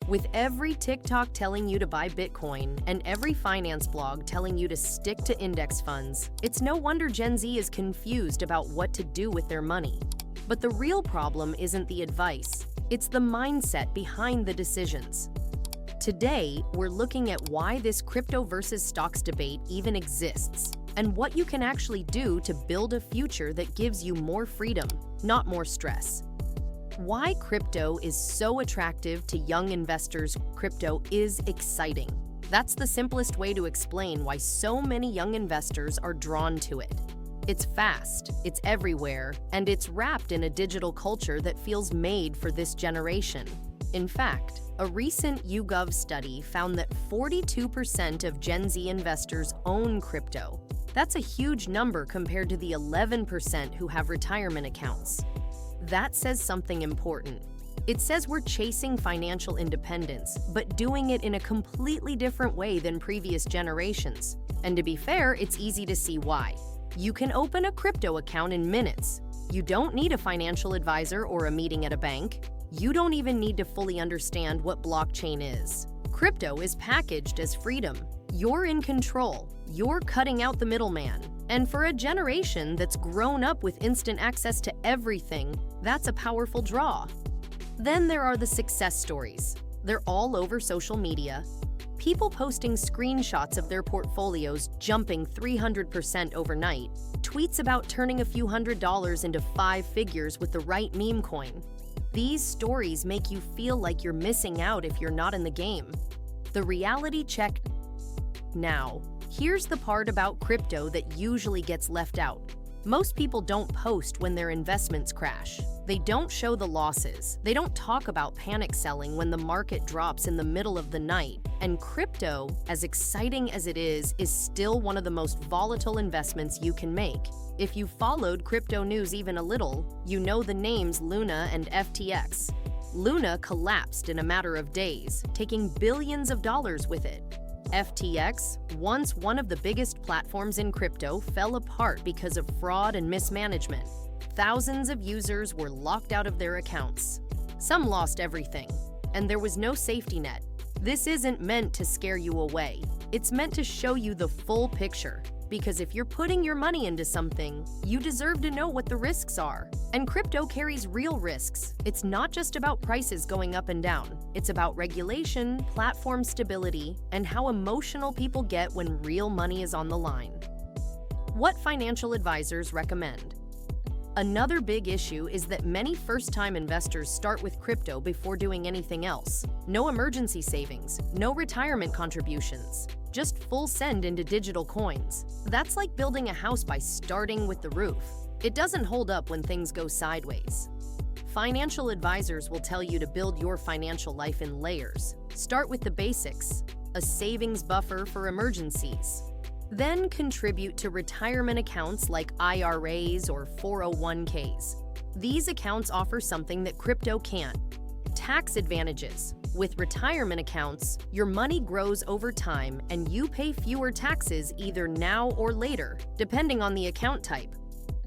With every TikTok telling you to buy Bitcoin and every finance blog telling you to stick to index funds, it's no wonder Gen Z is confused about what to do with their money. But the real problem isn't the advice, it's the mindset behind the decisions. Today, we're looking at why this crypto versus stocks debate even exists, and what you can actually do to build a future that gives you more freedom, not more stress. Why crypto is so attractive to young investors. Crypto is exciting. That's the simplest way to explain why so many young investors are drawn to it. It's fast, it's everywhere, and it's wrapped in a digital culture that feels made for this generation. In fact, a recent YouGov study found that 42% of Gen Z investors own crypto. That's a huge number compared to the 11% who have retirement accounts. That says something important. It says we're chasing financial independence, but doing it in a completely different way than previous generations. And to be fair, it's easy to see why. You can open a crypto account in minutes. You don't need a financial advisor or a meeting at a bank. You don't even need to fully understand what blockchain is. Crypto is packaged as freedom. You're in control. You're cutting out the middleman. And for a generation that's grown up with instant access to everything, that's a powerful draw. Then there are the success stories. They're all over social media. People posting screenshots of their portfolios jumping 300% overnight, tweets about turning a few $100s into 5 figures with the right meme coin. These stories make you feel like you're missing out if you're not in the game. The reality check. Now, here's the part about crypto that usually gets left out. Most people don't post when their investments crash. They don't show the losses. They don't talk about panic selling when the market drops in the middle of the night. And crypto, as exciting as it is still one of the most volatile investments you can make. If you followed crypto news even a little, you know the names Luna and FTX. Luna collapsed in a matter of days, taking billions of dollars with it. FTX, once one of the biggest platforms in crypto, fell apart because of fraud and mismanagement. Thousands of users were locked out of their accounts. Some lost everything, and there was no safety net. This isn't meant to scare you away. It's meant to show you the full picture. Because if you're putting your money into something, you deserve to know what the risks are. And crypto carries real risks. It's not just about prices going up and down. It's about regulation, platform stability, and how emotional people get when real money is on the line. What financial advisors recommend? Another big issue is that many first-time investors start with crypto before doing anything else. No emergency savings, no retirement contributions. Just full send into digital coins. That's like building a house by starting with the roof. It doesn't hold up when things go sideways. Financial advisors will tell you to build your financial life in layers. Start with the basics, a savings buffer for emergencies. Then contribute to retirement accounts like IRAs or 401ks. These accounts offer something that crypto can't: tax advantages. With retirement accounts, your money grows over time and you pay fewer taxes either now or later, depending on the account type.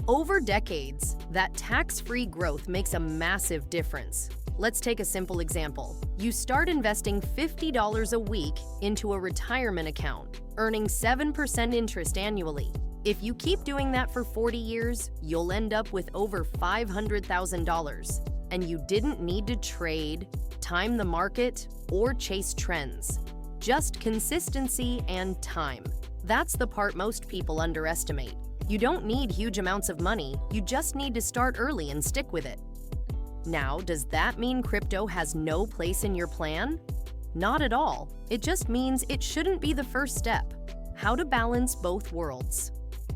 Over decades, that tax-free growth makes a massive difference. Let's take a simple example. You start investing $50 a week into a retirement account, earning 7% interest annually. If you keep doing that for 40 years, you'll end up with over $500,000. And you didn't need to trade, time the market, or chase trends. Just consistency and time. That's the part most people underestimate. You don't need huge amounts of money, you just need to start early and stick with it. Now, does that mean crypto has no place in your plan? Not at all. It just means it shouldn't be the first step. How to balance both worlds.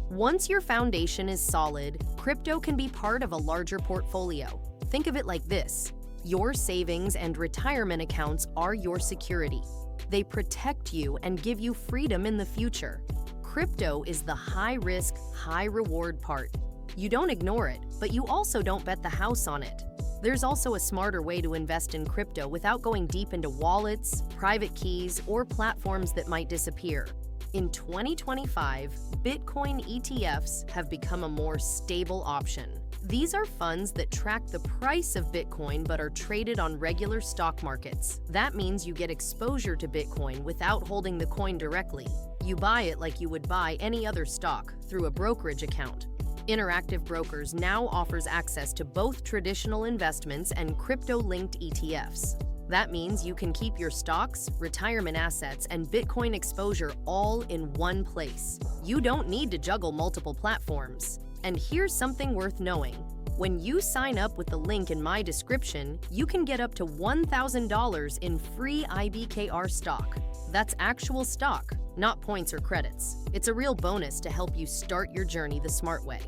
Once your foundation is solid, crypto can be part of a larger portfolio. Think of it like this. Your savings and retirement accounts are your security. They protect you and give you freedom in the future. Crypto is the high-risk, high-reward part. You don't ignore it, but you also don't bet the house on it. There's also a smarter way to invest in crypto without going deep into wallets, private keys, or platforms that might disappear. In 2025, Bitcoin ETFs have become a more stable option. These are funds that track the price of Bitcoin but are traded on regular stock markets. That means you get exposure to Bitcoin without holding the coin directly. You buy it like you would buy any other stock through a brokerage account. Interactive Brokers now offers access to both traditional investments and crypto-linked ETFs. That means you can keep your stocks, retirement assets, and Bitcoin exposure all in one place. You don't need to juggle multiple platforms. And here's something worth knowing. When you sign up with the link in my description, you can get up to $1,000 in free IBKR stock. That's actual stock, not points or credits. It's a real bonus to help you start your journey the smart way.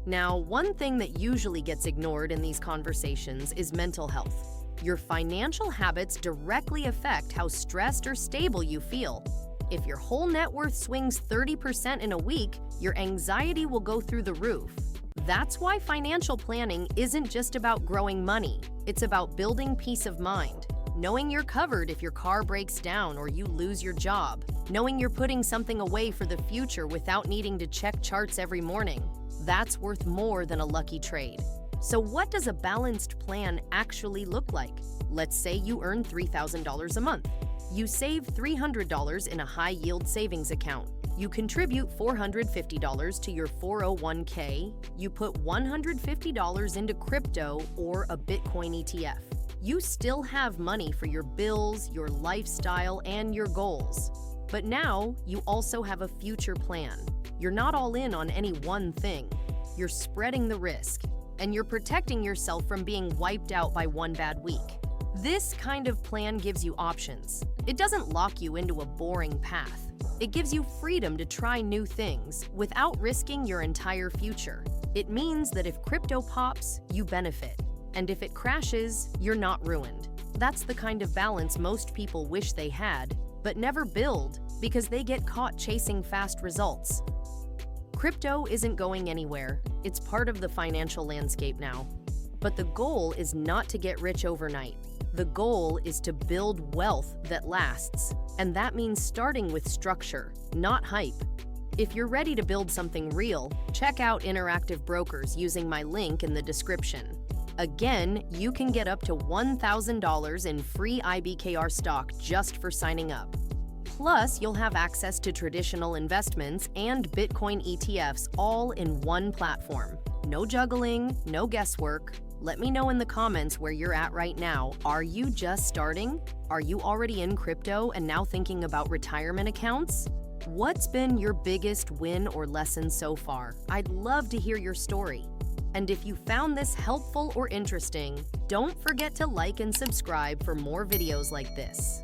Now, one thing that usually gets ignored in these conversations is mental health. Your financial habits directly affect how stressed or stable you feel. If your whole net worth swings 30% in a week, your anxiety will go through the roof. That's why financial planning isn't just about growing money. It's about building peace of mind. Knowing you're covered if your car breaks down or you lose your job. Knowing you're putting something away for the future without needing to check charts every morning. That's worth more than a lucky trade. So what does a balanced plan actually look like? Let's say you earn $3,000 a month. You save $300 in a high-yield savings account. You contribute $450 to your 401k. You put $150 into crypto or a Bitcoin ETF. You still have money for your bills, your lifestyle, and your goals. But now you also have a future plan. You're not all in on any one thing. You're spreading the risk, and you're protecting yourself from being wiped out by one bad week. This kind of plan gives you options. It doesn't lock you into a boring path. It gives you freedom to try new things without risking your entire future. It means that if crypto pops, you benefit. And if it crashes, you're not ruined. That's the kind of balance most people wish they had, but never build because they get caught chasing fast results. Crypto isn't going anywhere. It's part of the financial landscape now. But the goal is not to get rich overnight. The goal is to build wealth that lasts. And that means starting with structure, not hype. If you're ready to build something real, check out Interactive Brokers using my link in the description. Again, you can get up to $1,000 in free IBKR stock just for signing up. Plus, you'll have access to traditional investments and Bitcoin ETFs all in one platform. No juggling, no guesswork. Let me know in the comments where you're at right now. Are you just starting? Are you already in crypto and now thinking about retirement accounts? What's been your biggest win or lesson so far? I'd love to hear your story. And if you found this helpful or interesting, don't forget to like and subscribe for more videos like this.